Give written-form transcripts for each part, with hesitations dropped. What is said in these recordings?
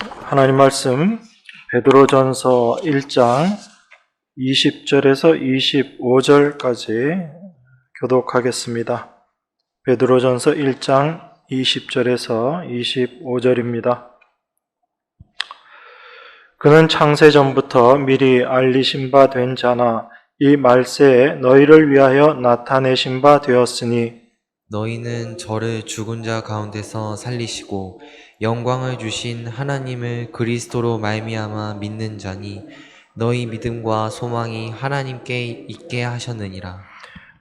하나님 말씀 베드로전서 1장 20절에서 25절까지 교독하겠습니다. 베드로전서 1장 20절에서 25절입니다. 그는 창세 전부터 미리 알리신 바 된 자나 이 말세에 너희를 위하여 나타내신 바 되었으니 너희는 저를 죽은 자 가운데서 살리시고 영광을 주신 하나님을 그리스도로 말미암아 믿는 자니 너희 믿음과 소망이 하나님께 있게 하셨느니라.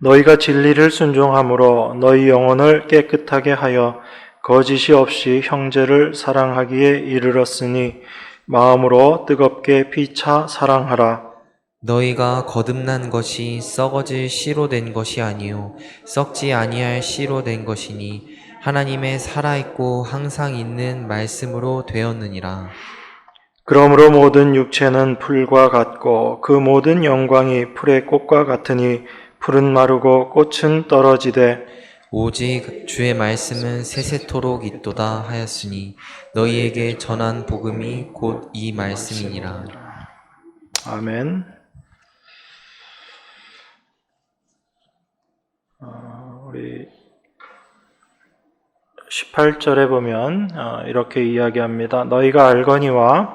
너희가 진리를 순종함으로 너희 영혼을 깨끗하게 하여 거짓이 없이 형제를 사랑하기에 이르렀으니 마음으로 뜨겁게 피차 사랑하라. 너희가 거듭난 것이 썩어질 씨로 된 것이 아니요 썩지 아니할 씨로 된 것이니 하나님의 살아있고 항상 있는 말씀으로 되었느니라. 그러므로 모든 육체는 풀과 같고 그 모든 영광이 풀의 꽃과 같으니 풀은 마르고 꽃은 떨어지되 오직 주의 말씀은 세세토록 있도다 하였으니 너희에게 전한 복음이 곧 이 말씀이니라. 아멘. 우리 18절에 보면 이렇게 이야기합니다. 너희가 알거니와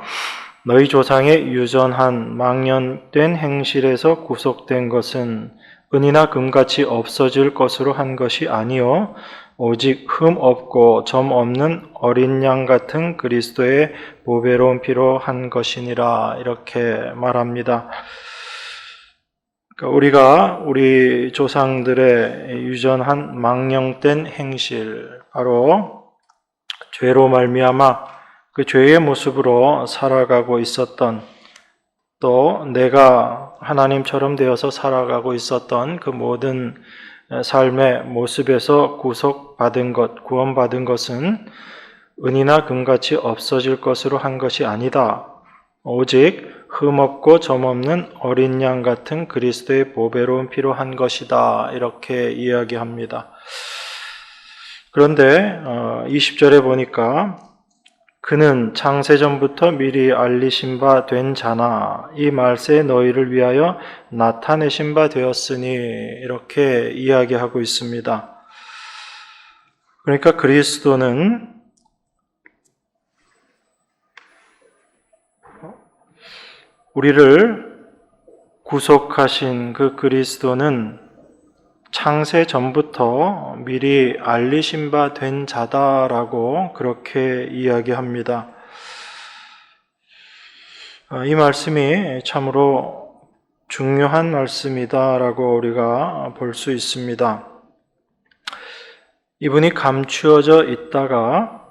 너희 조상의 유전한 망령된 행실에서 구속된 것은 은이나 금같이 없어질 것으로 한 것이 아니요 오직 흠 없고 점 없는 어린 양 같은 그리스도의 보배로운 피로 한 것이니라 이렇게 말합니다. 우리가 우리 조상들의 유전한 망령된 행실, 바로 죄로 말미암아 그 죄의 모습으로 살아가고 있었던, 또 내가 하나님처럼 되어서 살아가고 있었던 그 모든 삶의 모습에서 구속받은 것, 구원받은 것은 은이나 금같이 없어질 것으로 한 것이 아니다. 오직 흠없고 점없는 어린 양 같은 그리스도의 보배로운 피로 한 것이다. 이렇게 이야기합니다. 그런데 20절에 보니까 그는 창세전부터 미리 알리신 바 된 자나 이 말세에 너희를 위하여 나타내신 바 되었으니 이렇게 이야기하고 있습니다. 그러니까 그리스도는 우리를 구속하신 그 그리스도는 창세 전부터 미리 알리신 바 된 자다라고 그렇게 이야기합니다. 이 말씀이 참으로 중요한 말씀이다라고 우리가 볼 수 있습니다. 이분이 감추어져 있다가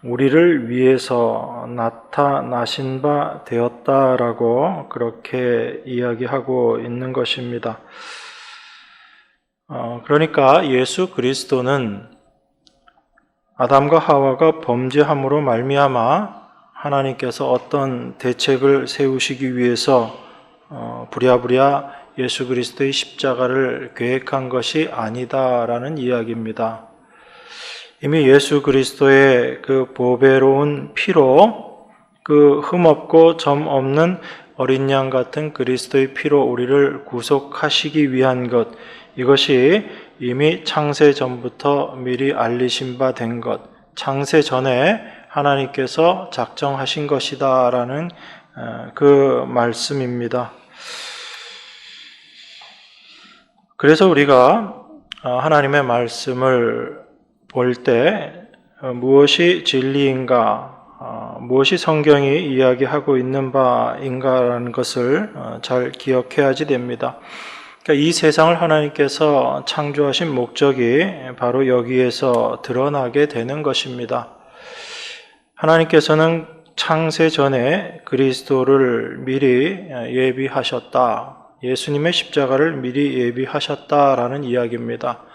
우리를 위해서 나타나신 바 되었다라고 그렇게 이야기하고 있는 것입니다. 그러니까 예수 그리스도는 아담과 하와가 범죄함으로 말미암아 하나님께서 어떤 대책을 세우시기 위해서 부랴부랴 예수 그리스도의 십자가를 계획한 것이 아니다라는 이야기입니다. 이미 예수 그리스도의 그 보배로운 피로, 그 흠없고 점 없는 어린 양 같은 그리스도의 피로 우리를 구속하시기 위한 것, 이것이 이미 창세 전부터 미리 알리신 바 된 것, 창세 전에 하나님께서 작정하신 것이다라는 그 말씀입니다. 그래서 우리가 하나님의 말씀을 볼 때 무엇이 진리인가, 무엇이 성경이 이야기하고 있는 바인가라는 것을 잘 기억해야지 됩니다. 그러니까 이 세상을 하나님께서 창조하신 목적이 바로 여기에서 드러나게 되는 것입니다. 하나님께서는 창세 전에 그리스도를 미리 예비하셨다. 예수님의 십자가를 미리 예비하셨다라는 이야기입니다.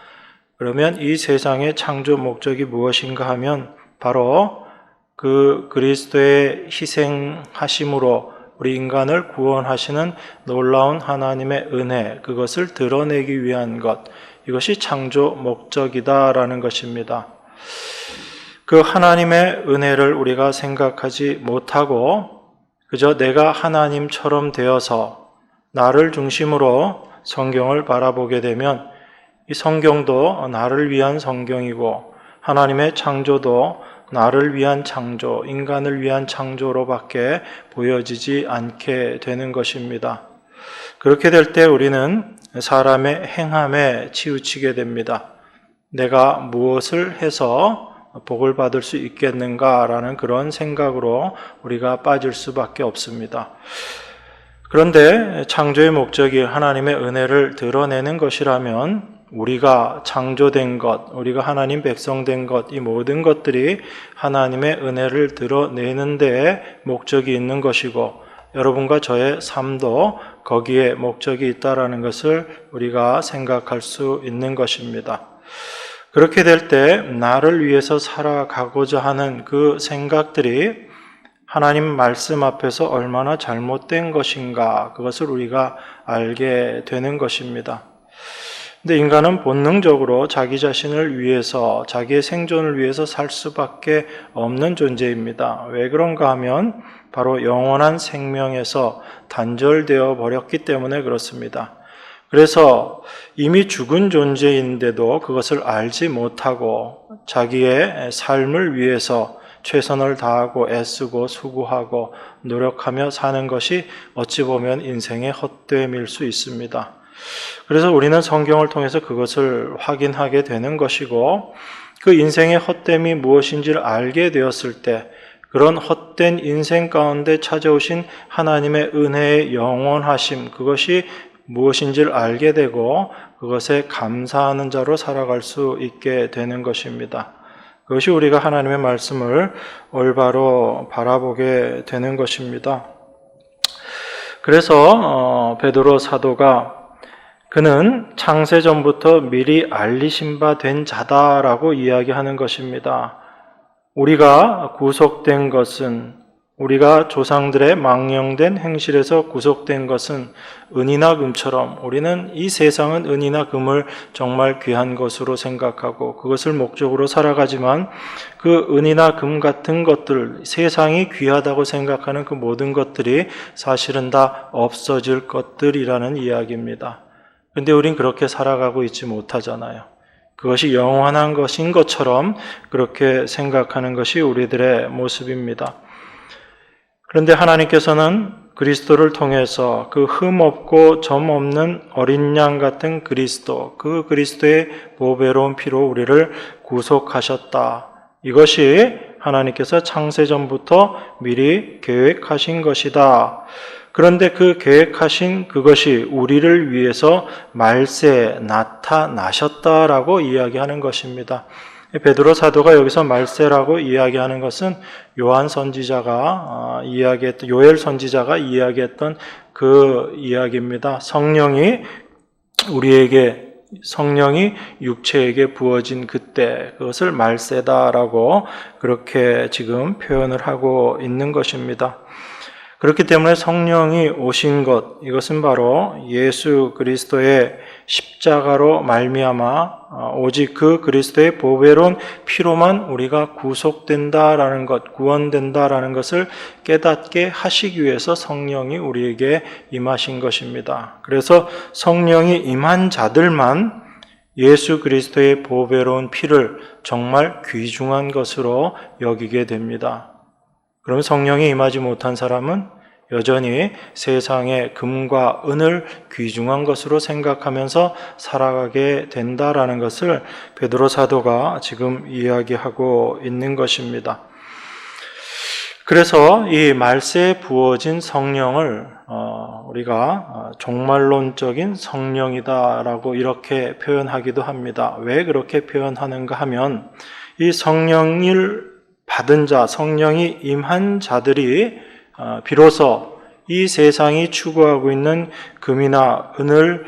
그러면 이 세상의 창조 목적이 무엇인가 하면 바로 그 그리스도의 희생하심으로 우리 인간을 구원하시는 놀라운 하나님의 은혜, 그것을 드러내기 위한 것, 이것이 창조 목적이다라는 것입니다. 그 하나님의 은혜를 우리가 생각하지 못하고 그저 내가 하나님처럼 되어서 나를 중심으로 성경을 바라보게 되면 이 성경도 나를 위한 성경이고 하나님의 창조도 나를 위한 창조, 인간을 위한 창조로밖에 보여지지 않게 되는 것입니다. 그렇게 될 때 우리는 사람의 행함에 치우치게 됩니다. 내가 무엇을 해서 복을 받을 수 있겠는가라는 그런 생각으로 우리가 빠질 수밖에 없습니다. 그런데 창조의 목적이 하나님의 은혜를 드러내는 것이라면 우리가 창조된 것, 우리가 하나님 백성된 것, 이 모든 것들이 하나님의 은혜를 드러내는 데에 목적이 있는 것이고 여러분과 저의 삶도 거기에 목적이 있다라는 것을 우리가 생각할 수 있는 것입니다. 그렇게 될 때 나를 위해서 살아가고자 하는 그 생각들이 하나님 말씀 앞에서 얼마나 잘못된 것인가 그것을 우리가 알게 되는 것입니다. 근데 인간은 본능적으로 자기 자신을 위해서 자기의 생존을 위해서 살 수밖에 없는 존재입니다. 왜 그런가 하면 바로 영원한 생명에서 단절되어 버렸기 때문에 그렇습니다. 그래서 이미 죽은 존재인데도 그것을 알지 못하고 자기의 삶을 위해서 최선을 다하고 애쓰고 수고하고 노력하며 사는 것이 어찌 보면 인생의 헛됨일 수 있습니다. 그래서 우리는 성경을 통해서 그것을 확인하게 되는 것이고 그 인생의 헛됨이 무엇인지를 알게 되었을 때 그런 헛된 인생 가운데 찾아오신 하나님의 은혜의 영원하심 그것이 무엇인지를 알게 되고 그것에 감사하는 자로 살아갈 수 있게 되는 것입니다. 그것이 우리가 하나님의 말씀을 올바로 바라보게 되는 것입니다. 그래서 베드로 사도가 그는 창세전부터 미리 알리신 바 된 자다라고 이야기하는 것입니다. 우리가 구속된 것은 우리가 조상들의 망령된 행실에서 구속된 것은 은이나 금처럼 우리는 이 세상은 은이나 금을 정말 귀한 것으로 생각하고 그것을 목적으로 살아가지만 그 은이나 금 같은 것들, 세상이 귀하다고 생각하는 그 모든 것들이 사실은 다 없어질 것들이라는 이야기입니다. 근데 우린 그렇게 살아가고 있지 못하잖아요. 그것이 영원한 것인 것처럼 그렇게 생각하는 것이 우리들의 모습입니다. 그런데 하나님께서는 그리스도를 통해서 그 흠 없고 점 없는 어린 양 같은 그리스도, 그 그리스도의 보배로운 피로 우리를 구속하셨다. 이것이 하나님께서 창세전부터 미리 계획하신 것이다. 그런데 그 계획하신 그것이 우리를 위해서 말세에 나타나셨다라고 이야기하는 것입니다. 베드로 사도가 여기서 말세라고 이야기하는 것은 요엘 선지자가 이야기했던 그 이야기입니다. 성령이 육체에게 부어진 그때 그것을 말세다라고 그렇게 지금 표현을 하고 있는 것입니다. 그렇기 때문에 성령이 오신 것 이것은 바로 예수 그리스도의 십자가로 말미암아 오직 그 그리스도의 보배로운 피로만 우리가 구속된다라는 것, 구원된다라는 것을 깨닫게 하시기 위해서 성령이 우리에게 임하신 것입니다. 그래서 성령이 임한 자들만 예수 그리스도의 보배로운 피를 정말 귀중한 것으로 여기게 됩니다. 그럼 성령이 임하지 못한 사람은 여전히 세상의 금과 은을 귀중한 것으로 생각하면서 살아가게 된다라는 것을 베드로 사도가 지금 이야기하고 있는 것입니다. 그래서 이 말세에 부어진 성령을 우리가 종말론적인 성령이다라고 이렇게 표현하기도 합니다. 왜 그렇게 표현하는가 하면 이 성령을 받은 자, 성령이 임한 자들이 비로소 이 세상이 추구하고 있는 금이나 은을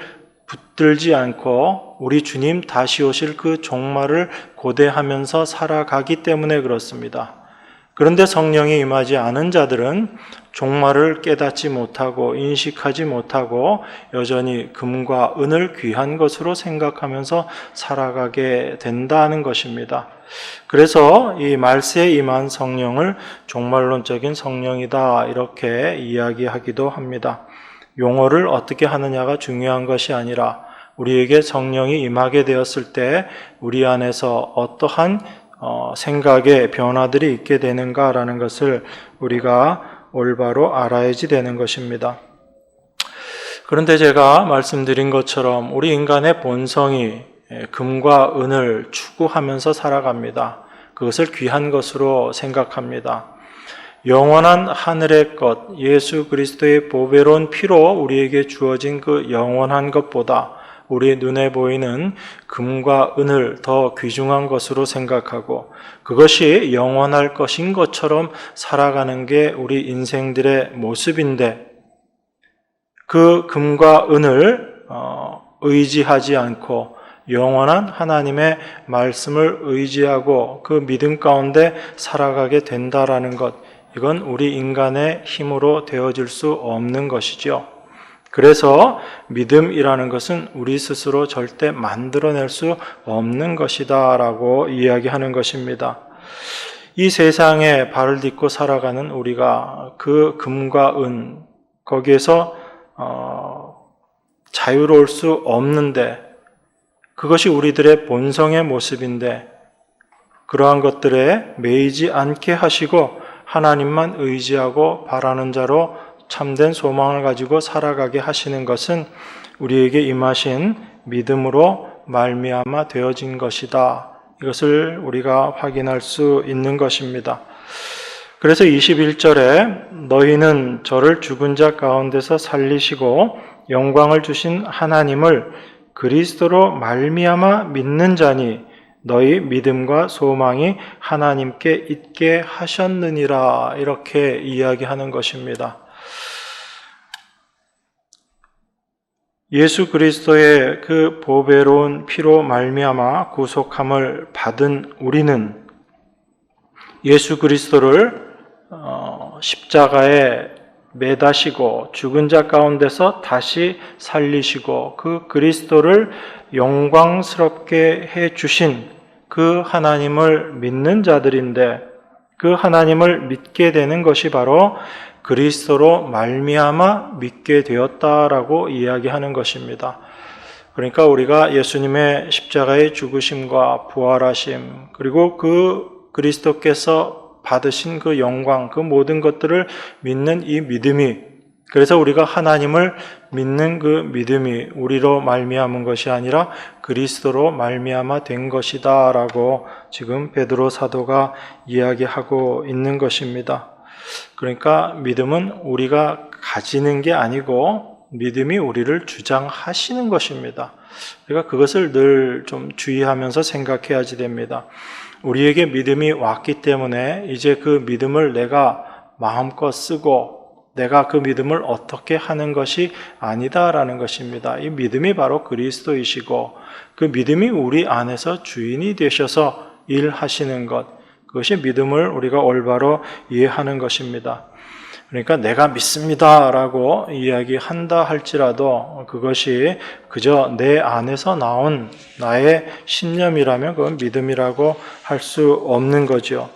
붙들지 않고 우리 주님 다시 오실 그 종말을 고대하면서 살아가기 때문에 그렇습니다. 그런데 성령이 임하지 않은 자들은 종말을 깨닫지 못하고 인식하지 못하고 여전히 금과 은을 귀한 것으로 생각하면서 살아가게 된다는 것입니다. 그래서 이 말세에 임한 성령을 종말론적인 성령이다 이렇게 이야기하기도 합니다. 용어를 어떻게 하느냐가 중요한 것이 아니라 우리에게 성령이 임하게 되었을 때 우리 안에서 어떠한 생각의 변화들이 있게 되는가라는 것을 우리가 올바로 알아야지 되는 것입니다. 그런데 제가 말씀드린 것처럼 우리 인간의 본성이 금과 은을 추구하면서 살아갑니다. 그것을 귀한 것으로 생각합니다. 영원한 하늘의 것, 예수 그리스도의 보배로운 피로 우리에게 주어진 그 영원한 것보다 우리 눈에 보이는 금과 은을 더 귀중한 것으로 생각하고 그것이 영원할 것인 것처럼 살아가는 게 우리 인생들의 모습인데 그 금과 은을 의지하지 않고 영원한 하나님의 말씀을 의지하고 그 믿음 가운데 살아가게 된다라는 것, 이건 우리 인간의 힘으로 되어질 수 없는 것이죠. 그래서 믿음이라는 것은 우리 스스로 절대 만들어낼 수 없는 것이다 라고 이야기하는 것입니다. 이 세상에 발을 딛고 살아가는 우리가 그 금과 은, 거기에서 자유로울 수 없는데 그것이 우리들의 본성의 모습인데 그러한 것들에 매이지 않게 하시고 하나님만 의지하고 바라는 자로 참된 소망을 가지고 살아가게 하시는 것은 우리에게 임하신 믿음으로 말미암아 되어진 것이다. 이것을 우리가 확인할 수 있는 것입니다. 그래서 21절에 너희는 저를 죽은 자 가운데서 살리시고 영광을 주신 하나님을 그리스도로 말미암아 믿는 자니 너희 믿음과 소망이 하나님께 있게 하셨느니라 이렇게 이야기하는 것입니다. 예수 그리스도의 그 보배로운 피로 말미암아 구속함을 받은 우리는 예수 그리스도를 십자가에 매다시고 죽은 자 가운데서 다시 살리시고 그 그리스도를 영광스럽게 해 주신 그 하나님을 믿는 자들인데 그 하나님을 믿게 되는 것이 바로 그리스도로 말미암아 믿게 되었다라고 이야기하는 것입니다. 그러니까 우리가 예수님의 십자가의 죽으심과 부활하심 그리고 그 그리스도께서 받으신 그 영광, 그 모든 것들을 믿는 이 믿음이 그래서 우리가 하나님을 믿는 그 믿음이 우리로 말미암은 것이 아니라 그리스도로 말미암아 된 것이다라고 지금 베드로 사도가 이야기하고 있는 것입니다. 그러니까 믿음은 우리가 가지는 게 아니고 믿음이 우리를 주장하시는 것입니다. 우리가 그것을 늘 좀 주의하면서 생각해야지 됩니다. 우리에게 믿음이 왔기 때문에 이제 그 믿음을 내가 마음껏 쓰고 내가 그 믿음을 어떻게 하는 것이 아니다라는 것입니다. 이 믿음이 바로 그리스도이시고 그 믿음이 우리 안에서 주인이 되셔서 일하시는 것, 그것이 믿음을 우리가 올바로 이해하는 것입니다. 그러니까 내가 믿습니다라고 이야기한다 할지라도 그것이 그저 내 안에서 나온 나의 신념이라면 그건 믿음이라고 할 수 없는 거죠.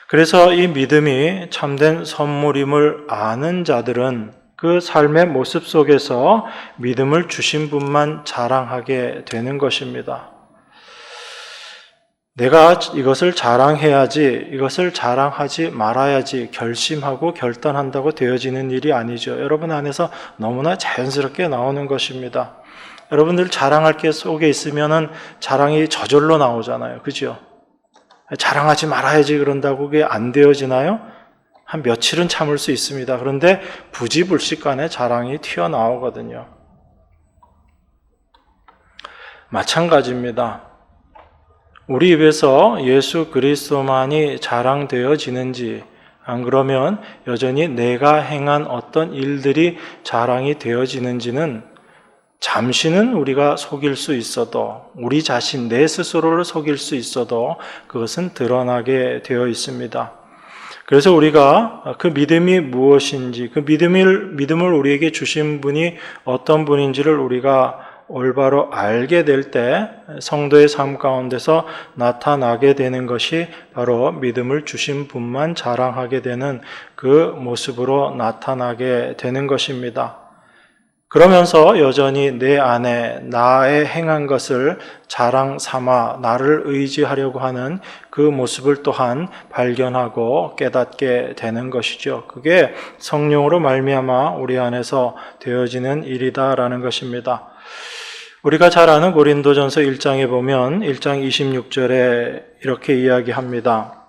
그래서 이 믿음이 참된 선물임을 아는 자들은 그 삶의 모습 속에서 믿음을 주신 분만 자랑하게 되는 것입니다. 내가 이것을 자랑해야지, 이것을 자랑하지 말아야지 결심하고 결단한다고 되어지는 일이 아니죠. 여러분 안에서 너무나 자연스럽게 나오는 것입니다. 여러분들 자랑할 게 속에 있으면은 자랑이 저절로 나오잖아요. 그죠? 자랑하지 말아야지 그런다고 그게 안 되어지나요? 한 며칠은 참을 수 있습니다. 그런데 부지불식간에 자랑이 튀어나오거든요. 마찬가지입니다. 우리 입에서 예수 그리스도만이 자랑되어지는지 안 그러면 여전히 내가 행한 어떤 일들이 자랑이 되어지는지는 잠시는 우리가 속일 수 있어도 우리 자신 내 스스로를 속일 수 있어도 그것은 드러나게 되어 있습니다. 그래서 우리가 그 믿음이 무엇인지, 그 믿음을 우리에게 주신 분이 어떤 분인지를 우리가 올바로 알게 될 때 성도의 삶 가운데서 나타나게 되는 것이 바로 믿음을 주신 분만 자랑하게 되는 그 모습으로 나타나게 되는 것입니다. 그러면서 여전히 내 안에 나의 행한 것을 자랑 삼아 나를 의지하려고 하는 그 모습을 또한 발견하고 깨닫게 되는 것이죠. 그게 성령으로 말미암아 우리 안에서 되어지는 일이다라는 것입니다. 우리가 잘 아는 고린도전서 1장에 보면 1장 26절에 이렇게 이야기합니다.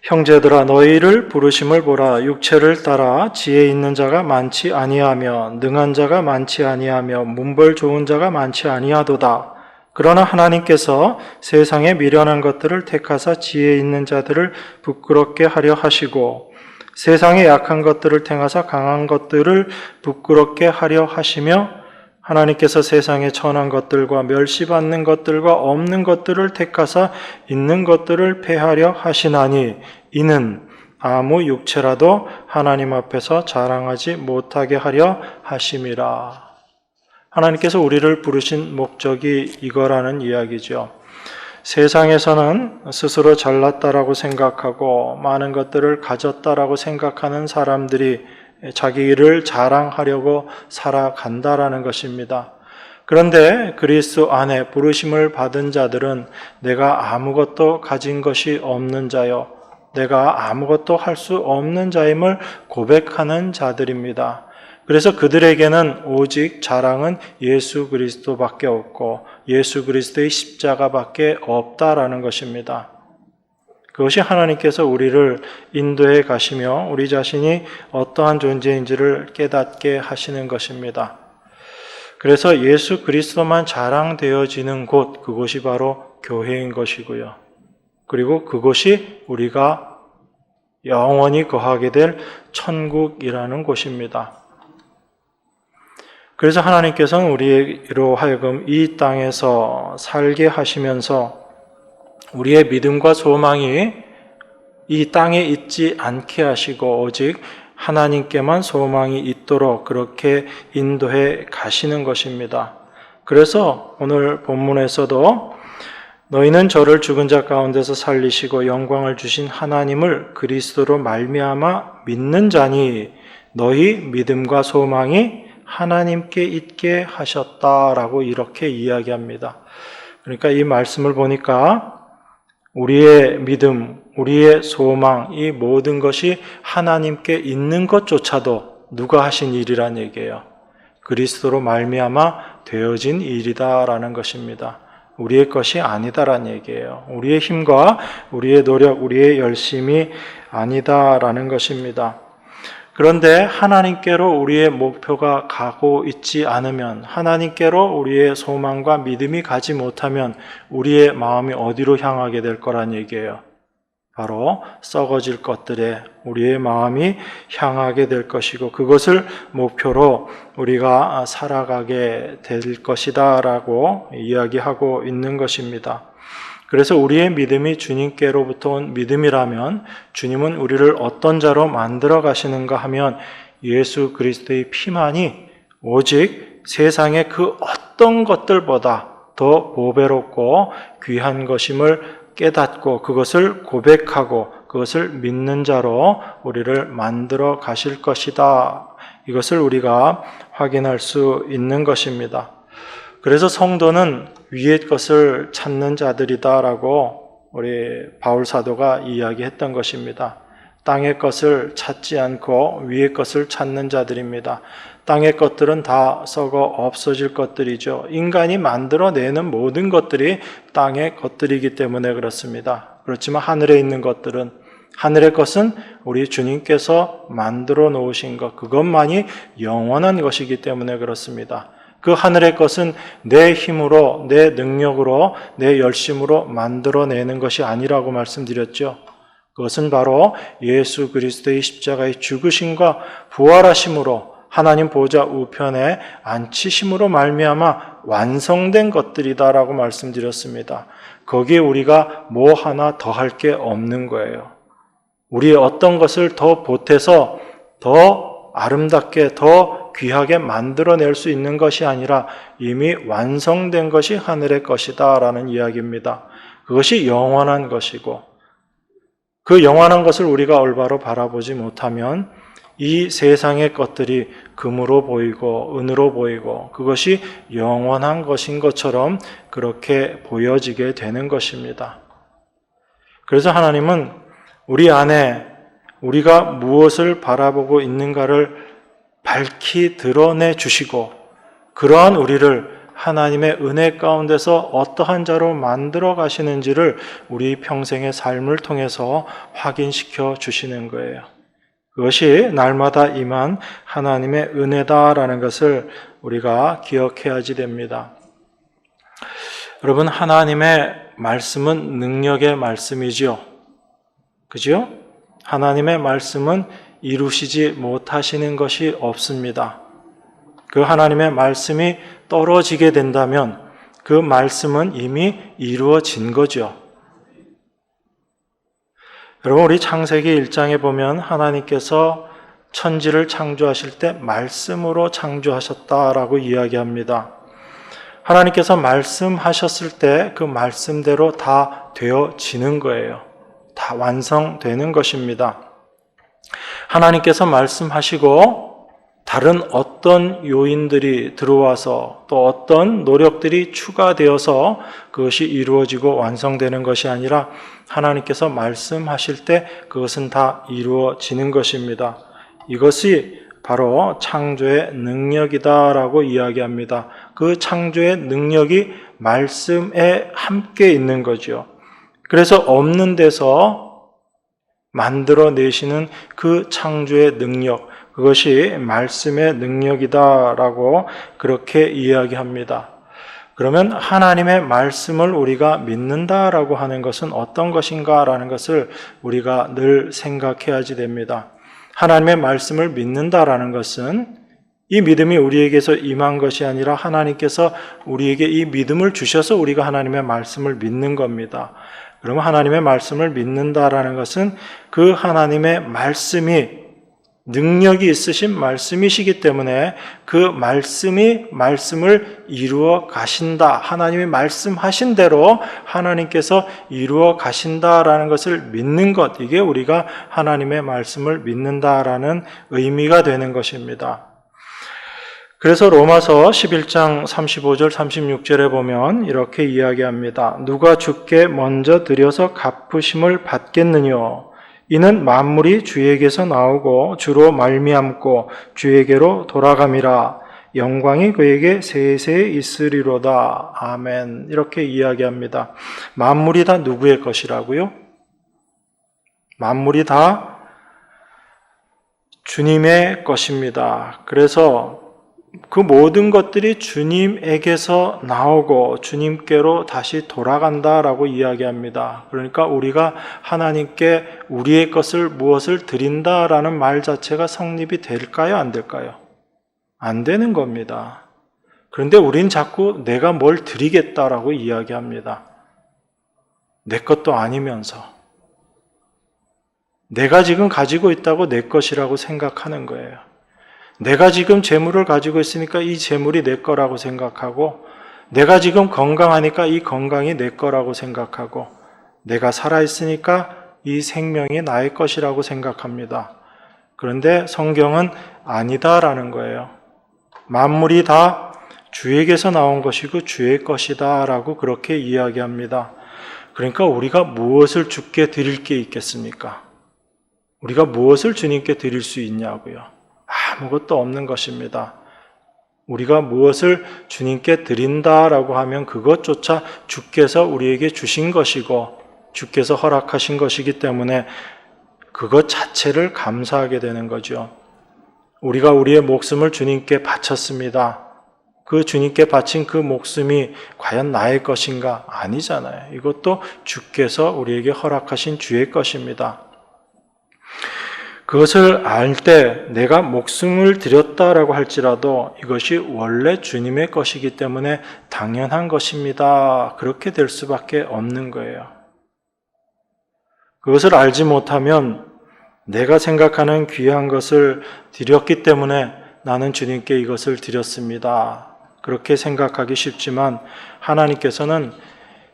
형제들아 너희를 부르심을 보라. 육체를 따라 지혜 있는 자가 많지 아니하며 능한 자가 많지 아니하며 문벌 좋은 자가 많지 아니하도다. 그러나 하나님께서 세상에 미련한 것들을 택하사 지혜 있는 자들을 부끄럽게 하려 하시고 세상에 약한 것들을 택하사 강한 것들을 부끄럽게 하려 하시며 하나님께서 세상에 천한 것들과 멸시받는 것들과 없는 것들을 택하사 있는 것들을 패하려 하시나니 이는 아무 육체라도 하나님 앞에서 자랑하지 못하게 하려 하심이라. 하나님께서 우리를 부르신 목적이 이거라는 이야기죠. 세상에서는 스스로 잘났다라고 생각하고 많은 것들을 가졌다라고 생각하는 사람들이 자기 일을 자랑하려고 살아간다라는 것입니다. 그런데 그리스도 안에 부르심을 받은 자들은 내가 아무것도 가진 것이 없는 자요, 내가 아무것도 할 수 없는 자임을 고백하는 자들입니다. 그래서 그들에게는 오직 자랑은 예수 그리스도밖에 없고 예수 그리스도의 십자가밖에 없다라는 것입니다. 그것이 하나님께서 우리를 인도해 가시며 우리 자신이 어떠한 존재인지를 깨닫게 하시는 것입니다. 그래서 예수 그리스도만 자랑되어지는 곳, 그곳이 바로 교회인 것이고요. 그리고 그곳이 우리가 영원히 거하게 될 천국이라는 곳입니다. 그래서 하나님께서는 우리로 하여금 이 땅에서 살게 하시면서 우리의 믿음과 소망이 이 땅에 있지 않게 하시고 오직 하나님께만 소망이 있도록 그렇게 인도해 가시는 것입니다. 그래서 오늘 본문에서도 너희는 저를 죽은 자 가운데서 살리시고 영광을 주신 하나님을 그리스도로 말미암아 믿는 자니 너희 믿음과 소망이 하나님께 있게 하셨다라고 이렇게 이야기합니다. 그러니까 이 말씀을 보니까 우리의 믿음, 우리의 소망, 이 모든 것이 하나님께 있는 것조차도 누가 하신 일이란 얘기예요. 그리스도로 말미암아 되어진 일이다라는 것입니다. 우리의 것이 아니다라는 얘기예요. 우리의 힘과 우리의 노력, 우리의 열심이 아니다라는 것입니다. 그런데 하나님께로 우리의 목표가 가고 있지 않으면, 하나님께로 우리의 소망과 믿음이 가지 못하면 우리의 마음이 어디로 향하게 될 거란 얘기예요. 바로 썩어질 것들에 우리의 마음이 향하게 될 것이고 그것을 목표로 우리가 살아가게 될 것이다 라고 이야기하고 있는 것입니다. 그래서 우리의 믿음이 주님께로부터 온 믿음이라면 주님은 우리를 어떤 자로 만들어 가시는가 하면 예수 그리스도의 피만이 오직 세상의 그 어떤 것들보다 더 보배롭고 귀한 것임을 깨닫고 그것을 고백하고 그것을 믿는 자로 우리를 만들어 가실 것이다. 이것을 우리가 확인할 수 있는 것입니다. 그래서 성도는 위의 것을 찾는 자들이다라고 우리 바울 사도가 이야기했던 것입니다. 땅의 것을 찾지 않고 위의 것을 찾는 자들입니다. 땅의 것들은 다 썩어 없어질 것들이죠. 인간이 만들어내는 모든 것들이 땅의 것들이기 때문에 그렇습니다. 그렇지만 하늘에 있는 것들은, 하늘의 것은 우리 주님께서 만들어 놓으신 것, 그것만이 영원한 것이기 때문에 그렇습니다. 그 하늘의 것은 내 힘으로, 내 능력으로, 내 열심으로 만들어내는 것이 아니라고 말씀드렸죠. 그것은 바로 예수 그리스도의 십자가의 죽으심과 부활하심으로 하나님 보좌 우편에 앉히심으로 말미암아 완성된 것들이다라고 말씀드렸습니다. 거기에 우리가 뭐 하나 더할 게 없는 거예요. 우리 어떤 것을 더 보태서 더 아름답게 더 귀하게 만들어낼 수 있는 것이 아니라 이미 완성된 것이 하늘의 것이다 라는 이야기입니다. 그것이 영원한 것이고 그 영원한 것을 우리가 올바로 바라보지 못하면 이 세상의 것들이 금으로 보이고 은으로 보이고 그것이 영원한 것인 것처럼 그렇게 보여지게 되는 것입니다. 그래서 하나님은 우리 안에 우리가 무엇을 바라보고 있는가를 밝히 드러내 주시고 그러한 우리를 하나님의 은혜 가운데서 어떠한 자로 만들어 가시는지를 우리 평생의 삶을 통해서 확인시켜 주시는 거예요. 그것이 날마다 임한 하나님의 은혜다라는 것을 우리가 기억해야지 됩니다. 여러분, 하나님의 말씀은 능력의 말씀이지요. 그죠? 하나님의 말씀은 이루시지 못하시는 것이 없습니다. 그 하나님의 말씀이 떨어지게 된다면 그 말씀은 이미 이루어진 거죠. 여러분, 우리 창세기 1장에 보면 하나님께서 천지를 창조하실 때 말씀으로 창조하셨다라고 이야기합니다. 하나님께서 말씀하셨을 때 그 말씀대로 다 되어지는 거예요. 다 완성되는 것입니다. 하나님께서 말씀하시고 다른 어떤 요인들이 들어와서 또 어떤 노력들이 추가되어서 그것이 이루어지고 완성되는 것이 아니라 하나님께서 말씀하실 때 그것은 다 이루어지는 것입니다. 이것이 바로 창조의 능력이다라고 이야기합니다. 그 창조의 능력이 말씀에 함께 있는 거죠. 그래서 없는 데서 만들어내시는 그 창조의 능력, 그것이 말씀의 능력이다라고 그렇게 이야기합니다. 그러면 하나님의 말씀을 우리가 믿는다라고 하는 것은 어떤 것인가라는 것을 우리가 늘 생각해야지 됩니다. 하나님의 말씀을 믿는다라는 것은 이 믿음이 우리에게서 임한 것이 아니라 하나님께서 우리에게 이 믿음을 주셔서 우리가 하나님의 말씀을 믿는 겁니다. 그러면 하나님의 말씀을 믿는다라는 것은 그 하나님의 말씀이 능력이 있으신 말씀이시기 때문에 그 말씀을 이루어 가신다. 하나님이 말씀하신 대로 하나님께서 이루어 가신다라는 것을 믿는 것. 이게 우리가 하나님의 말씀을 믿는다라는 의미가 되는 것입니다. 그래서 로마서 11장 35절 36절에 보면 이렇게 이야기합니다. 누가 주께 먼저 드려서 갚으심을 받겠느냐? 이는 만물이 주에게서 나오고 주로 말미암고 주에게로 돌아감이라. 영광이 그에게 세세 있으리로다. 아멘. 이렇게 이야기합니다. 만물이 다 누구의 것이라고요? 만물이 다 주님의 것입니다. 그래서 그 모든 것들이 주님에게서 나오고 주님께로 다시 돌아간다라고 이야기합니다. 그러니까 우리가 하나님께 우리의 것을 무엇을 드린다라는 말 자체가 성립이 될까요? 안 될까요? 안 되는 겁니다. 그런데 우린 자꾸 내가 뭘 드리겠다라고 이야기합니다. 내 것도 아니면서. 내가 지금 가지고 있다고 내 것이라고 생각하는 거예요. 내가 지금 재물을 가지고 있으니까 이 재물이 내 거라고 생각하고, 내가 지금 건강하니까 이 건강이 내 거라고 생각하고, 내가 살아있으니까 이 생명이 나의 것이라고 생각합니다. 그런데 성경은 아니다라는 거예요. 만물이 다 주에게서 나온 것이고 주의 것이다 라고 그렇게 이야기합니다. 그러니까 우리가 무엇을 주께 드릴 게 있겠습니까? 우리가 무엇을 주님께 드릴 수 있냐고요? 아무것도 없는 것입니다. 우리가 무엇을 주님께 드린다라고 하면 그것조차 주께서 우리에게 주신 것이고 주께서 허락하신 것이기 때문에 그것 자체를 감사하게 되는 거죠. 우리가 우리의 목숨을 주님께 바쳤습니다. 그 주님께 바친 그 목숨이 과연 나의 것인가? 아니잖아요. 이것도 주께서 우리에게 허락하신 주의 것입니다. 그것을 알 때 내가 목숨을 드렸다라고 할지라도 이것이 원래 주님의 것이기 때문에 당연한 것입니다. 그렇게 될 수밖에 없는 거예요. 그것을 알지 못하면 내가 생각하는 귀한 것을 드렸기 때문에 나는 주님께 이것을 드렸습니다. 그렇게 생각하기 쉽지만 하나님께서는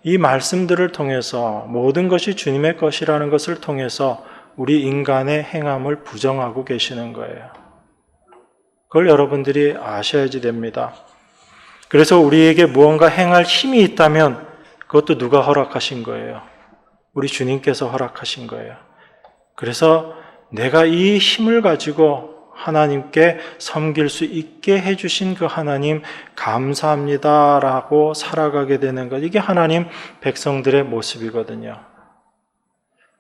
이 말씀들을 통해서 모든 것이 주님의 것이라는 것을 통해서 우리 인간의 행함을 부정하고 계시는 거예요. 그걸 여러분들이 아셔야지 됩니다. 그래서 우리에게 무언가 행할 힘이 있다면 그것도 누가 허락하신 거예요? 우리 주님께서 허락하신 거예요. 그래서 내가 이 힘을 가지고 하나님께 섬길 수 있게 해주신 그 하나님 감사합니다라고 살아가게 되는 것. 이게 하나님 백성들의 모습이거든요.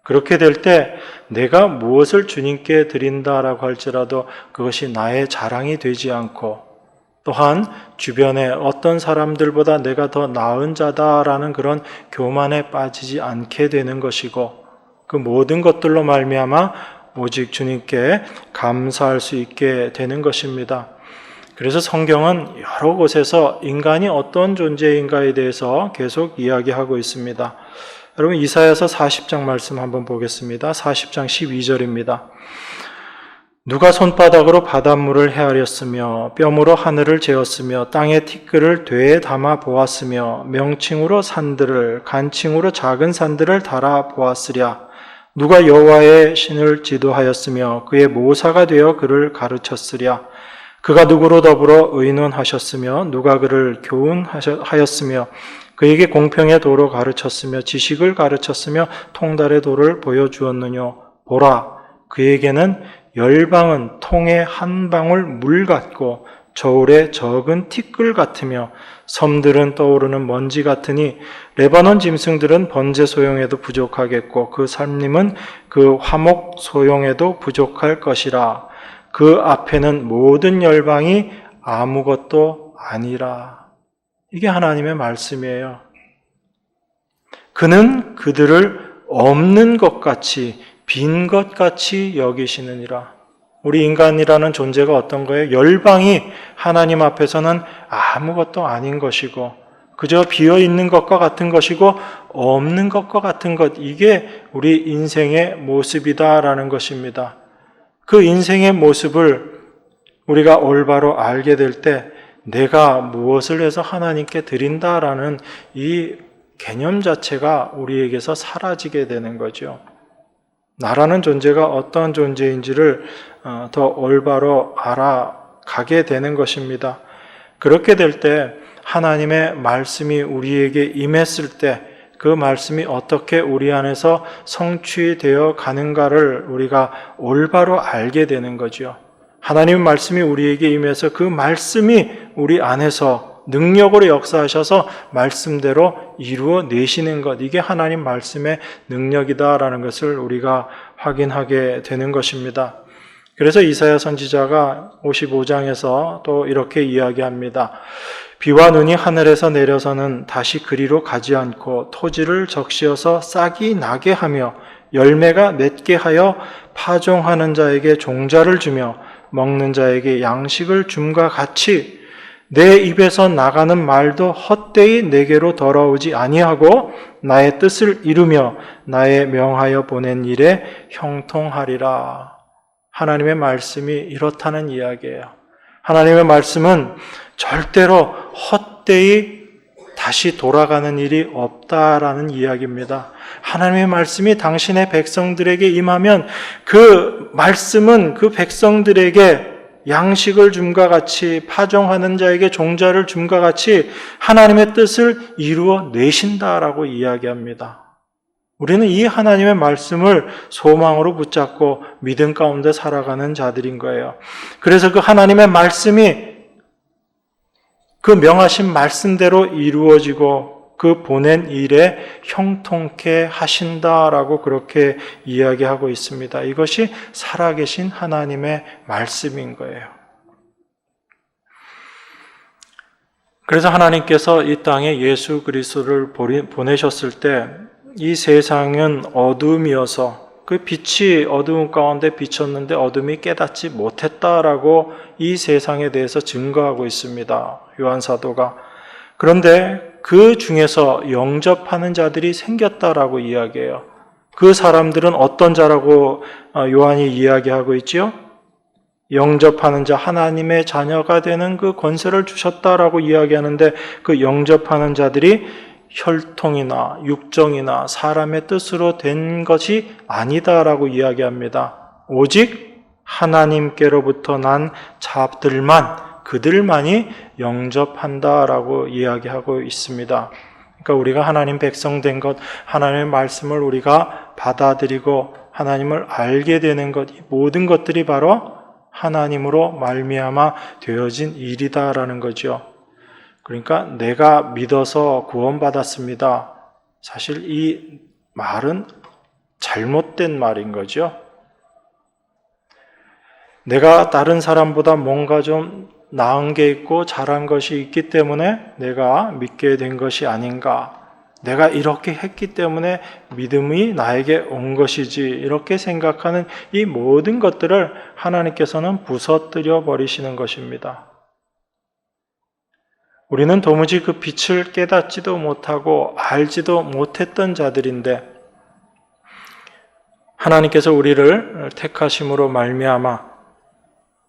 그렇게 될 때 내가 무엇을 주님께 드린다라고 할지라도 그것이 나의 자랑이 되지 않고 또한 주변에 어떤 사람들보다 내가 더 나은 자다라는 그런 교만에 빠지지 않게 되는 것이고 그 모든 것들로 말미암아 오직 주님께 감사할 수 있게 되는 것입니다. 그래서 성경은 여러 곳에서 인간이 어떤 존재인가에 대해서 계속 이야기하고 있습니다. 여러분 이사야서 40장 말씀 한번 보겠습니다. 40장 12절입니다. 누가 손바닥으로 바닷물을 헤아렸으며 뼘으로 하늘을 재었으며 땅의 티끌을 되에 담아 보았으며 명칭으로 산들을 간칭으로 작은 산들을 달아 보았으랴. 누가 여호와의 신을 지도하였으며 그의 모사가 되어 그를 가르쳤으랴. 그가 누구로 더불어 의논하셨으며 누가 그를 교훈하였으며 그에게 공평의 도로 가르쳤으며 지식을 가르쳤으며 통달의 도를 보여주었느냐. 보라, 그에게는 열방은 통에 한 방울 물 같고 저울에 적은 티끌 같으며 섬들은 떠오르는 먼지 같으니 레바논 짐승들은 번제 소용에도 부족하겠고 그 산림은 그 화목 소용에도 부족할 것이라. 그 앞에는 모든 열방이 아무것도 아니라. 이게 하나님의 말씀이에요. 그는 그들을 없는 것 같이 빈 것 같이 여기시느니라. 우리 인간이라는 존재가 어떤 거예요? 열방이 하나님 앞에서는 아무것도 아닌 것이고 그저 비어있는 것과 같은 것이고 없는 것과 같은 것. 이게 우리 인생의 모습이다라는 것입니다. 그 인생의 모습을 우리가 올바로 알게 될 때 내가 무엇을 해서 하나님께 드린다라는 이 개념 자체가 우리에게서 사라지게 되는 거죠. 나라는 존재가 어떤 존재인지를 더 올바로 알아가게 되는 것입니다. 그렇게 될 때 하나님의 말씀이 우리에게 임했을 때 그 말씀이 어떻게 우리 안에서 성취되어 가는가를 우리가 올바로 알게 되는 거죠. 하나님의 말씀이 우리에게 임해서 그 말씀이 우리 안에서 능력으로 역사하셔서 말씀대로 이루어 내시는 것, 이게 하나님 말씀의 능력이다라는 것을 우리가 확인하게 되는 것입니다. 그래서 이사야 선지자가 55장에서 또 이렇게 이야기합니다. 비와 눈이 하늘에서 내려서는 다시 그리로 가지 않고 토지를 적시어서 싹이 나게 하며 열매가 맺게 하여 파종하는 자에게 종자를 주며 먹는 자에게 양식을 줌과 같이 내 입에서 나가는 말도 헛되이 내게로 돌아오지 아니하고 나의 뜻을 이루며 나의 명하여 보낸 일에 형통하리라. 하나님의 말씀이 이렇다는 이야기예요. 하나님의 말씀은 절대로 헛되이 다시 돌아가는 일이 없다라는 이야기입니다. 하나님의 말씀이 당신의 백성들에게 임하면 그 말씀은 그 백성들에게 양식을 줌과 같이 파종하는 자에게 종자를 줌과 같이 하나님의 뜻을 이루어 내신다라고 이야기합니다. 우리는 이 하나님의 말씀을 소망으로 붙잡고 믿음 가운데 살아가는 자들인 거예요. 그래서 그 하나님의 말씀이 그 명하신 말씀대로 이루어지고 그 보낸 일에 형통케 하신다라고 그렇게 이야기하고 있습니다. 이것이 살아계신 하나님의 말씀인 거예요. 그래서 하나님께서 이 땅에 예수 그리스도를 보내셨을 때 이 세상은 어둠이어서 그 빛이 어두운 가운데 비쳤는데 어둠이 깨닫지 못했다라고 이 세상에 대해서 증거하고 있습니다. 요한 사도가. 그런데 그 중에서 영접하는 자들이 생겼다라고 이야기해요. 그 사람들은 어떤 자라고 요한이 이야기하고 있지요? 영접하는 자, 하나님의 자녀가 되는 그 권세를 주셨다라고 이야기하는데 그 영접하는 자들이 혈통이나 육정이나 사람의 뜻으로 된 것이 아니다라고 이야기합니다. 오직 하나님께로부터 난 자들만, 그들만이 영접한다라고 이야기하고 있습니다. 그러니까 우리가 하나님 백성 된 것, 하나님의 말씀을 우리가 받아들이고 하나님을 알게 되는 것, 이 모든 것들이 바로 하나님으로 말미암아 되어진 일이다라는 거죠. 그러니까 내가 믿어서 구원받았습니다. 사실 이 말은 잘못된 말인 거죠. 내가 다른 사람보다 뭔가 좀 나은 게 있고 잘한 것이 있기 때문에 내가 믿게 된 것이 아닌가. 내가 이렇게 했기 때문에 믿음이 나에게 온 것이지, 이렇게 생각하는 이 모든 것들을 하나님께서는 부서뜨려 버리시는 것입니다. 우리는 도무지 그 빛을 깨닫지도 못하고 알지도 못했던 자들인데 하나님께서 우리를 택하심으로 말미암아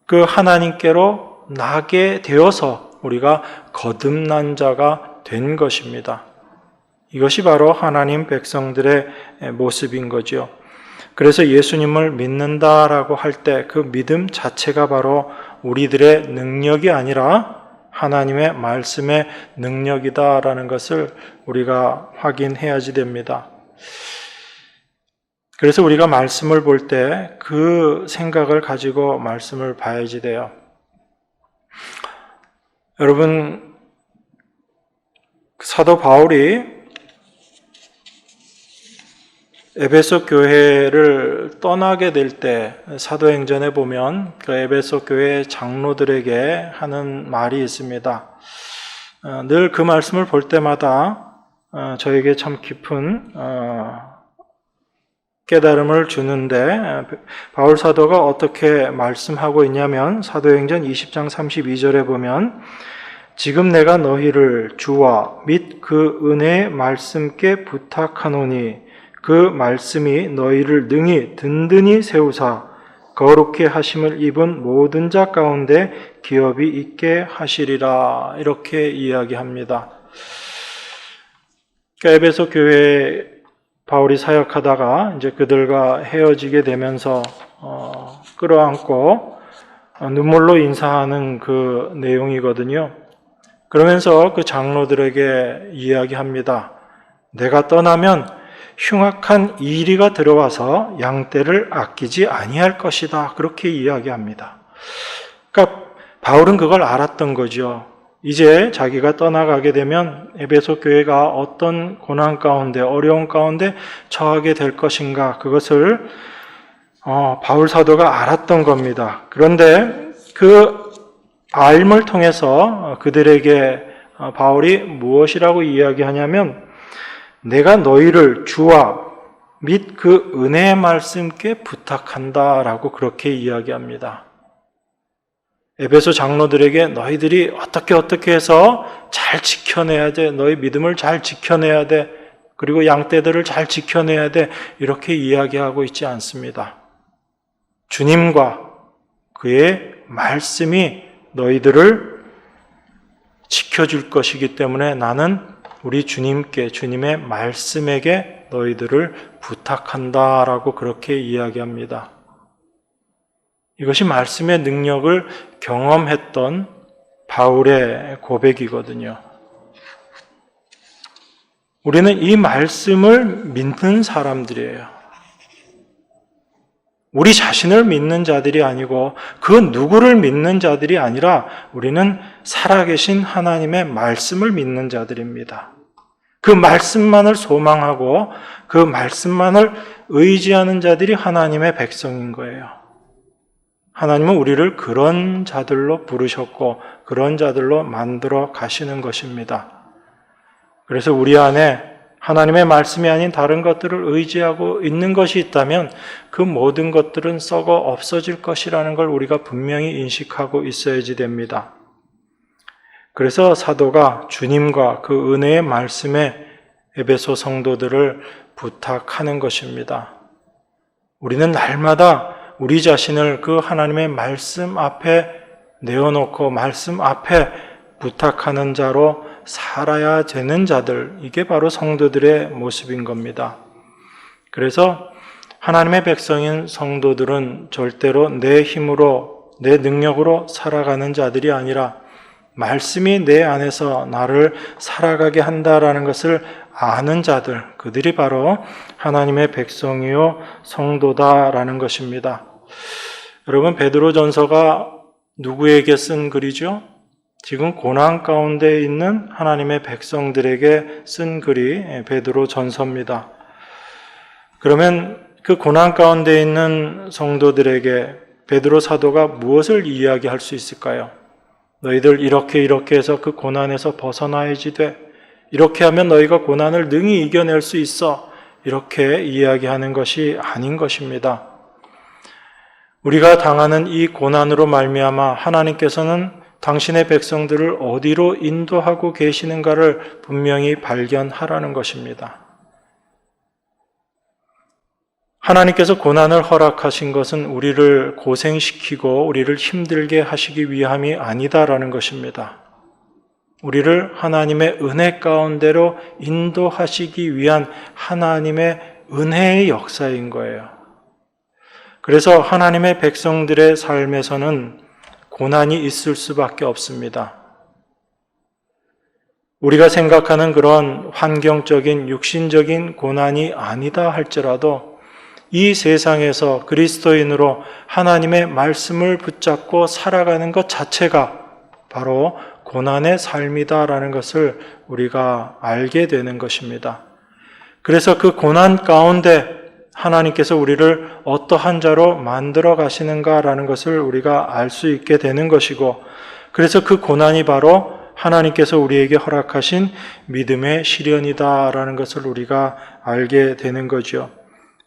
그 하나님께로 나게 되어서 우리가 거듭난 자가 된 것입니다. 이것이 바로 하나님 백성들의 모습인 거죠. 그래서 예수님을 믿는다라고 할 때 그 믿음 자체가 바로 우리들의 능력이 아니라 하나님의 말씀의 능력이다라는 것을 우리가 확인해야지 됩니다. 그래서 우리가 말씀을 볼 때 그 생각을 가지고 말씀을 봐야지 돼요. 여러분, 사도 바울이 에베소 교회를 떠나게 될 때 사도행전에 보면 그 에베소 교회 장로들에게 하는 말이 있습니다. 늘 그 말씀을 볼 때마다 저에게 참 깊은 깨달음을 주는데 바울 사도가 어떻게 말씀하고 있냐면 사도행전 20장 32절에 보면 지금 내가 너희를 주와 및 그 은혜의 말씀께 부탁하노니 그 말씀이 너희를 능히 든든히 세우사 거룩히 하심을 입은 모든 자 가운데 기업이 있게 하시리라, 이렇게 이야기합니다. 에베소 교회에 바울이 사역하다가 이제 그들과 헤어지게 되면서 끌어안고 눈물로 인사하는 그 내용이거든요. 그러면서 그 장로들에게 이야기합니다. 내가 떠나면 흉악한 이리가 들어와서 양떼를 아끼지 아니할 것이다, 그렇게 이야기합니다. 그러니까 바울은 그걸 알았던 거죠. 이제 자기가 떠나가게 되면 에베소 교회가 어떤 고난 가운데, 어려운 가운데 처하게 될 것인가, 그것을 바울 사도가 알았던 겁니다. 그런데 그 알을 통해서 그들에게 바울이 무엇이라고 이야기하냐면 내가 너희를 주와 및 그 은혜의 말씀께 부탁한다라고 그렇게 이야기합니다. 에베소 장로들에게 너희들이 어떻게 해서 잘 지켜내야 돼. 너희 믿음을 잘 지켜내야 돼. 그리고 양떼들을 잘 지켜내야 돼. 이렇게 이야기하고 있지 않습니다. 주님과 그의 말씀이 너희들을 지켜줄 것이기 때문에 나는 우리 주님께, 주님의 말씀에게 너희들을 부탁한다라고 그렇게 이야기합니다. 이것이 말씀의 능력을 경험했던 바울의 고백이거든요. 우리는 이 말씀을 믿는 사람들이에요. 우리 자신을 믿는 자들이 아니고 그 누구를 믿는 자들이 아니라 우리는 살아계신 하나님의 말씀을 믿는 자들입니다. 그 말씀만을 소망하고 그 말씀만을 의지하는 자들이 하나님의 백성인 거예요. 하나님은 우리를 그런 자들로 부르셨고 그런 자들로 만들어 가시는 것입니다. 그래서 우리 안에 하나님의 말씀이 아닌 다른 것들을 의지하고 있는 것이 있다면 그 모든 것들은 썩어 없어질 것이라는 걸 우리가 분명히 인식하고 있어야지 됩니다. 그래서 사도가 주님과 그 은혜의 말씀에 에베소 성도들을 부탁하는 것입니다. 우리는 날마다 우리 자신을 그 하나님의 말씀 앞에 내어놓고 말씀 앞에 부탁하는 자로 살아야 되는 자들, 이게 바로 성도들의 모습인 겁니다. 그래서 하나님의 백성인 성도들은 절대로 내 힘으로, 내 능력으로 살아가는 자들이 아니라 말씀이 내 안에서 나를 살아가게 한다라는 것을 아는 자들, 그들이 바로 하나님의 백성이요 성도다라는 것입니다. 여러분, 베드로전서가 누구에게 쓴 글이죠? 지금 고난 가운데 있는 하나님의 백성들에게 쓴 글이 베드로전서입니다. 그러면 그 고난 가운데 있는 성도들에게 베드로 사도가 무엇을 이야기할 수 있을까요? 너희들 이렇게 해서 그 고난에서 벗어나야지 돼. 이렇게 하면 너희가 고난을 능히 이겨낼 수 있어. 이렇게 이야기하는 것이 아닌 것입니다. 우리가 당하는 이 고난으로 말미암아 하나님께서는 당신의 백성들을 어디로 인도하고 계시는가를 분명히 발견하라는 것입니다. 하나님께서 고난을 허락하신 것은 우리를 고생시키고 우리를 힘들게 하시기 위함이 아니다라는 것입니다. 우리를 하나님의 은혜 가운데로 인도하시기 위한 하나님의 은혜의 역사인 거예요. 그래서 하나님의 백성들의 삶에서는 고난이 있을 수밖에 없습니다. 우리가 생각하는 그런 환경적인 육신적인 고난이 아니다 할지라도 이 세상에서 그리스도인으로 하나님의 말씀을 붙잡고 살아가는 것 자체가 바로 고난의 삶이다라는 것을 우리가 알게 되는 것입니다. 그래서 그 고난 가운데 하나님께서 우리를 어떠한 자로 만들어 가시는가라는 것을 우리가 알 수 있게 되는 것이고, 그래서 그 고난이 바로 하나님께서 우리에게 허락하신 믿음의 시련이다라는 것을 우리가 알게 되는 거죠.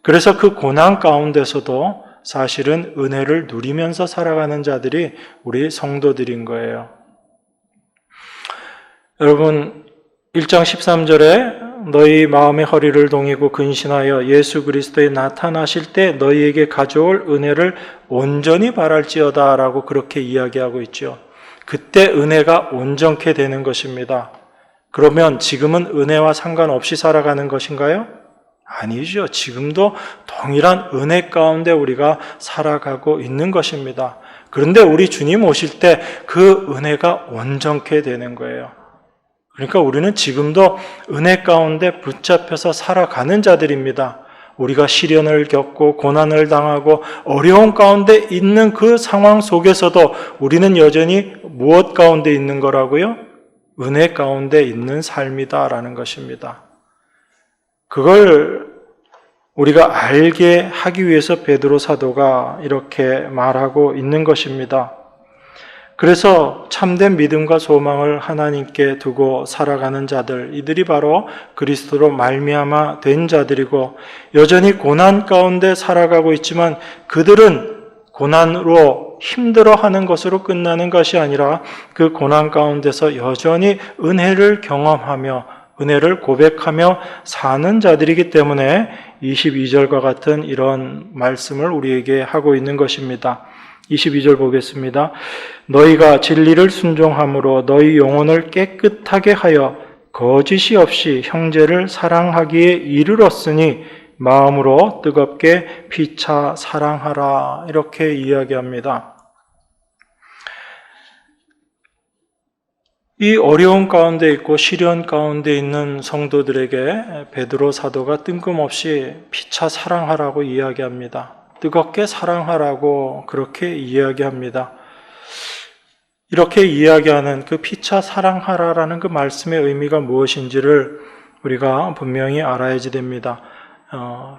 그래서 그 고난 가운데서도 사실은 은혜를 누리면서 살아가는 자들이 우리 성도들인 거예요. 여러분, 1장 13절에 너희 마음의 허리를 동이고 근신하여 예수 그리스도에 나타나실 때 너희에게 가져올 은혜를 온전히 바랄지어다 라고 그렇게 이야기하고 있죠. 그때 은혜가 온전케 되는 것입니다. 그러면 지금은 은혜와 상관없이 살아가는 것인가요? 아니죠. 지금도 동일한 은혜 가운데 우리가 살아가고 있는 것입니다. 그런데 우리 주님 오실 때 그 은혜가 온전케 되는 거예요. 그러니까 우리는 지금도 은혜 가운데 붙잡혀서 살아가는 자들입니다. 우리가 시련을 겪고 고난을 당하고 어려운 가운데 있는 그 상황 속에서도 우리는 여전히 무엇 가운데 있는 거라고요? 은혜 가운데 있는 삶이다라는 것입니다. 그걸 우리가 알게 하기 위해서 베드로 사도가 이렇게 말하고 있는 것입니다. 그래서 참된 믿음과 소망을 하나님께 두고 살아가는 자들, 이들이 바로 그리스도로 말미암아 된 자들이고, 여전히 고난 가운데 살아가고 있지만 그들은 고난으로 힘들어하는 것으로 끝나는 것이 아니라 그 고난 가운데서 여전히 은혜를 경험하며 은혜를 고백하며 사는 자들이기 때문에 22절과 같은 이런 말씀을 우리에게 하고 있는 것입니다. 22절 보겠습니다. 너희가 진리를 순종함으로 너희 영혼을 깨끗하게 하여 거짓이 없이 형제를 사랑하기에 이르렀으니 마음으로 뜨겁게 피차 사랑하라. 이렇게 이야기합니다. 이 어려운 가운데 있고 시련 가운데 있는 성도들에게 베드로 사도가 뜬금없이 피차 사랑하라고 이야기합니다. 뜨겁게 사랑하라고 그렇게 이야기합니다. 이렇게 이야기하는 그 피차 사랑하라라는 그 말씀의 의미가 무엇인지를 우리가 분명히 알아야지 됩니다.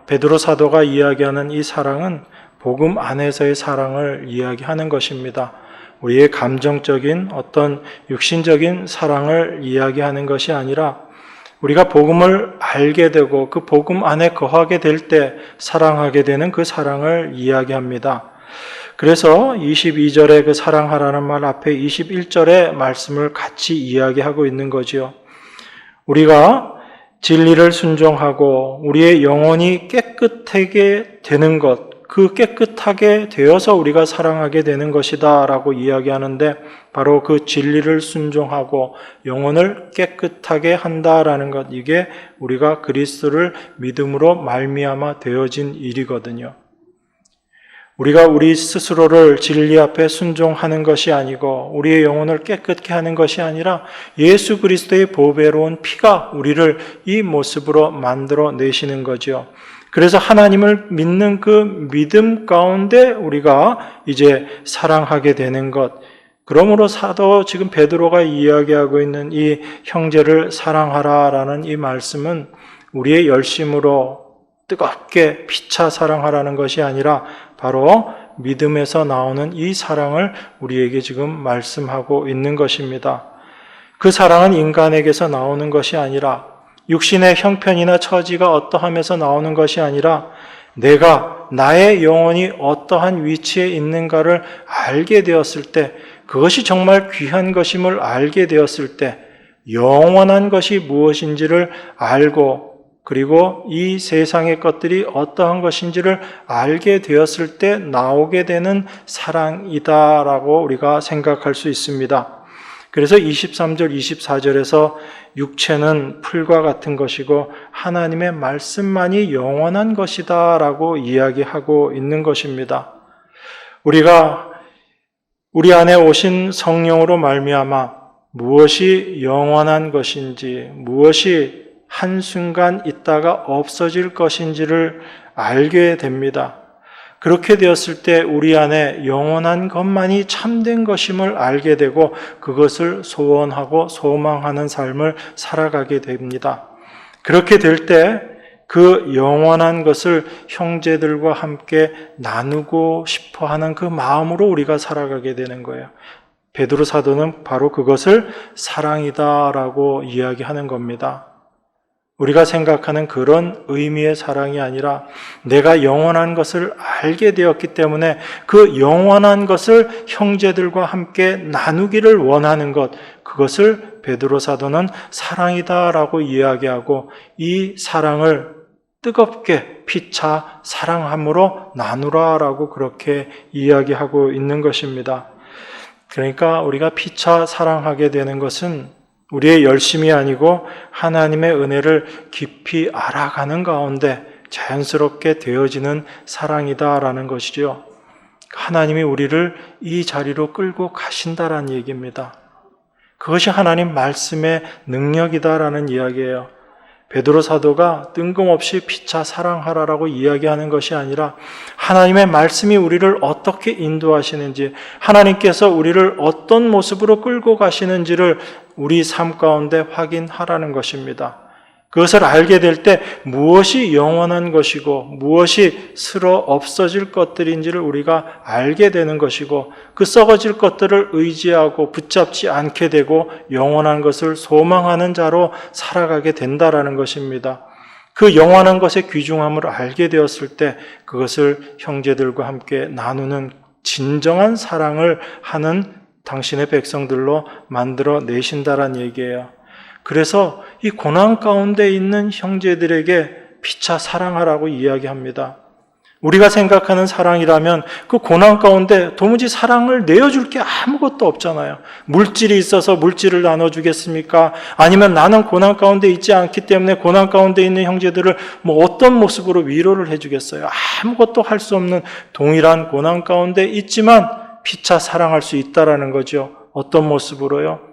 베드로 사도가 이야기하는 이 사랑은 복음 안에서의 사랑을 이야기하는 것입니다. 우리의 감정적인 어떤 육신적인 사랑을 이야기하는 것이 아니라 우리가 복음을 알게 되고 그 복음 안에 거하게 될 때 사랑하게 되는 그 사랑을 이야기합니다. 그래서 22절에 그 사랑하라는 말 앞에 21절의 말씀을 같이 이야기하고 있는 거죠. 우리가 진리를 순종하고 우리의 영혼이 깨끗하게 되는 것, 그 깨끗하게 되어서 우리가 사랑하게 되는 것이다 라고 이야기하는데 바로 그 진리를 순종하고 영혼을 깨끗하게 한다라는 것, 이게 우리가 그리스도를 믿음으로 말미암아 되어진 일이거든요. 우리가 우리 스스로를 진리 앞에 순종하는 것이 아니고 우리의 영혼을 깨끗게 하는 것이 아니라 예수 그리스도의 보배로운 피가 우리를 이 모습으로 만들어 내시는 거죠. 그래서 하나님을 믿는 그 믿음 가운데 우리가 이제 사랑하게 되는 것. 그러므로 사도 지금 베드로가 이야기하고 있는 이 형제를 사랑하라라는 이 말씀은 우리의 열심으로 뜨겁게 피차 사랑하라는 것이 아니라 바로 믿음에서 나오는 이 사랑을 우리에게 지금 말씀하고 있는 것입니다. 그 사랑은 인간에게서 나오는 것이 아니라 육신의 형편이나 처지가 어떠함에서 나오는 것이 아니라 내가 나의 영혼이 어떠한 위치에 있는가를 알게 되었을 때, 그것이 정말 귀한 것임을 알게 되었을 때 영원한 것이 무엇인지를 알고 그리고 이 세상의 것들이 어떠한 것인지를 알게 되었을 때 나오게 되는 사랑이다라고 우리가 생각할 수 있습니다. 그래서 23절, 24절에서 육체는 풀과 같은 것이고 하나님의 말씀만이 영원한 것이다라고 이야기하고 있는 것입니다. 우리가 우리 안에 오신 성령으로 말미암아 무엇이 영원한 것인지, 무엇이 한순간 있다가 없어질 것인지를 알게 됩니다. 그렇게 되었을 때 우리 안에 영원한 것만이 참된 것임을 알게 되고 그것을 소원하고 소망하는 삶을 살아가게 됩니다. 그렇게 될 때 그 영원한 것을 형제들과 함께 나누고 싶어 하는 그 마음으로 우리가 살아가게 되는 거예요. 베드로 사도는 바로 그것을 사랑이다라고 이야기하는 겁니다. 우리가 생각하는 그런 의미의 사랑이 아니라 내가 영원한 것을 알게 되었기 때문에 그 영원한 것을 형제들과 함께 나누기를 원하는 것, 그것을 베드로 사도는 사랑이다라고 이야기하고 이 사랑을 뜨겁게 피차 사랑함으로 나누라라고 그렇게 이야기하고 있는 것입니다. 그러니까 우리가 피차 사랑하게 되는 것은 우리의 열심이 아니고 하나님의 은혜를 깊이 알아가는 가운데 자연스럽게 되어지는 사랑이다라는 것이죠. 하나님이 우리를 이 자리로 끌고 가신다라는 얘기입니다. 그것이 하나님 말씀의 능력이다라는 이야기예요. 베드로 사도가 뜬금없이 피차 사랑하라라고 이야기하는 것이 아니라 하나님의 말씀이 우리를 어떻게 인도하시는지, 하나님께서 우리를 어떤 모습으로 끌고 가시는지를 우리 삶 가운데 확인하라는 것입니다. 그것을 알게 될 때 무엇이 영원한 것이고 무엇이 슬어 없어질 것들인지를 우리가 알게 되는 것이고 그 썩어질 것들을 의지하고 붙잡지 않게 되고 영원한 것을 소망하는 자로 살아가게 된다라는 것입니다. 그 영원한 것의 귀중함을 알게 되었을 때 그것을 형제들과 함께 나누는 진정한 사랑을 하는 당신의 백성들로 만들어 내신다란 얘기예요. 그래서 이 고난 가운데 있는 형제들에게 피차 사랑하라고 이야기합니다. 우리가 생각하는 사랑이라면 그 고난 가운데 도무지 사랑을 내어줄 게 아무것도 없잖아요. 물질이 있어서 물질을 나눠주겠습니까? 아니면 나는 고난 가운데 있지 않기 때문에 고난 가운데 있는 형제들을 어떤 모습으로 위로를 해주겠어요? 아무것도 할 수 없는 동일한 고난 가운데 있지만 피차 사랑할 수 있다라는 거죠. 어떤 모습으로요?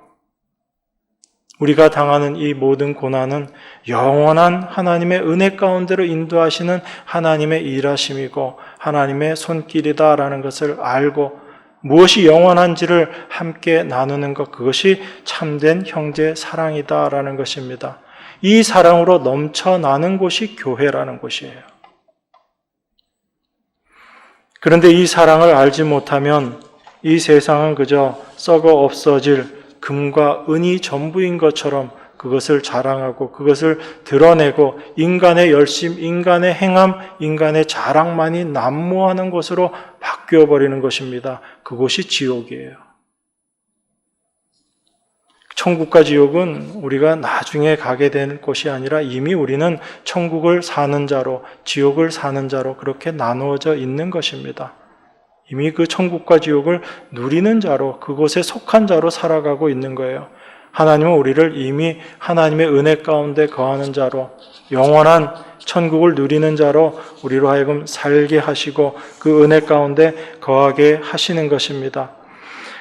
우리가 당하는 이 모든 고난은 영원한 하나님의 은혜 가운데로 인도하시는 하나님의 일하심이고 하나님의 손길이다라는 것을 알고 무엇이 영원한지를 함께 나누는 것, 그것이 참된 형제 사랑이다라는 것입니다. 이 사랑으로 넘쳐나는 곳이 교회라는 곳이에요. 그런데 이 사랑을 알지 못하면 이 세상은 그저 썩어 없어질 금과 은이 전부인 것처럼 그것을 자랑하고 그것을 드러내고 인간의 열심, 인간의 행함, 인간의 자랑만이 난무하는 것으로 바뀌어버리는 것입니다. 그것이 지옥이에요. 천국과 지옥은 우리가 나중에 가게 될 것이 아니라 이미 우리는 천국을 사는 자로, 지옥을 사는 자로 그렇게 나누어져 있는 것입니다. 이미 그 천국과 지옥을 누리는 자로, 그곳에 속한 자로 살아가고 있는 거예요. 하나님은 우리를 이미 하나님의 은혜 가운데 거하는 자로, 영원한 천국을 누리는 자로 우리로 하여금 살게 하시고 그 은혜 가운데 거하게 하시는 것입니다.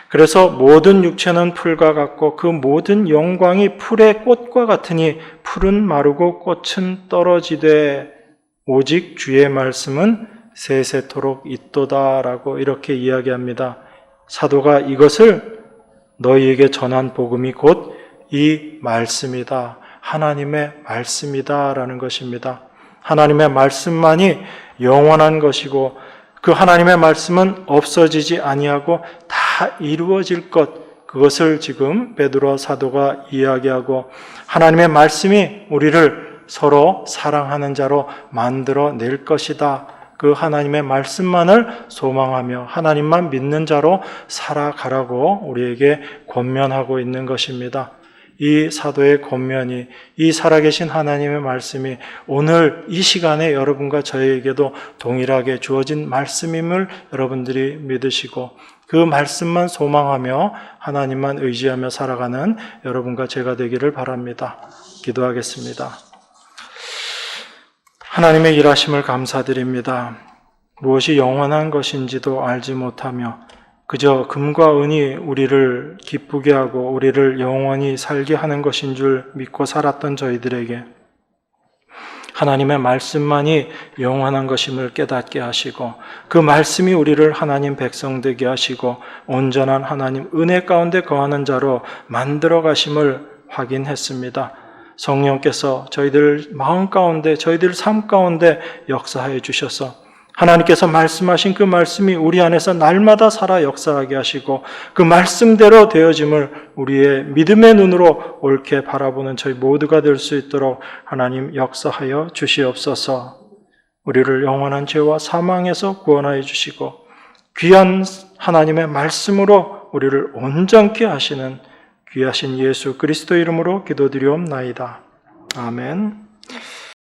그래서 모든 육체는 풀과 같고 그 모든 영광이 풀의 꽃과 같으니 풀은 마르고 꽃은 떨어지되 오직 주의 말씀은 세세토록 있도다라고 이렇게 이야기합니다. 사도가 이것을 너희에게 전한 복음이 곧 이 말씀이다. 하나님의 말씀이다라는 것입니다. 하나님의 말씀만이 영원한 것이고 그 하나님의 말씀은 없어지지 아니하고 다 이루어질 것, 그것을 지금 베드로 사도가 이야기하고 하나님의 말씀이 우리를 서로 사랑하는 자로 만들어낼 것이다. 그 하나님의 말씀만을 소망하며 하나님만 믿는 자로 살아가라고 우리에게 권면하고 있는 것입니다. 이 사도의 권면이, 이 살아계신 하나님의 말씀이 오늘 이 시간에 여러분과 저에게도 동일하게 주어진 말씀임을 여러분들이 믿으시고 그 말씀만 소망하며 하나님만 의지하며 살아가는 여러분과 제가 되기를 바랍니다. 기도하겠습니다. 하나님의 일하심을 감사드립니다. 무엇이 영원한 것인지도 알지 못하며 그저 금과 은이 우리를 기쁘게 하고 우리를 영원히 살게 하는 것인 줄 믿고 살았던 저희들에게 하나님의 말씀만이 영원한 것임을 깨닫게 하시고 그 말씀이 우리를 하나님 백성 되게 하시고 온전한 하나님 은혜 가운데 거하는 자로 만들어 가심을 확인했습니다. 성령께서 저희들 마음 가운데, 저희들 삶 가운데 역사해 주셔서 하나님께서 말씀하신 그 말씀이 우리 안에서 날마다 살아 역사하게 하시고 그 말씀대로 되어짐을 우리의 믿음의 눈으로 옳게 바라보는 저희 모두가 될 수 있도록 하나님 역사하여 주시옵소서. 우리를 영원한 죄와 사망에서 구원하여 주시고 귀한 하나님의 말씀으로 우리를 온전케 하시는 귀하신 예수 그리스도 이름으로 기도드리옵나이다. 아멘.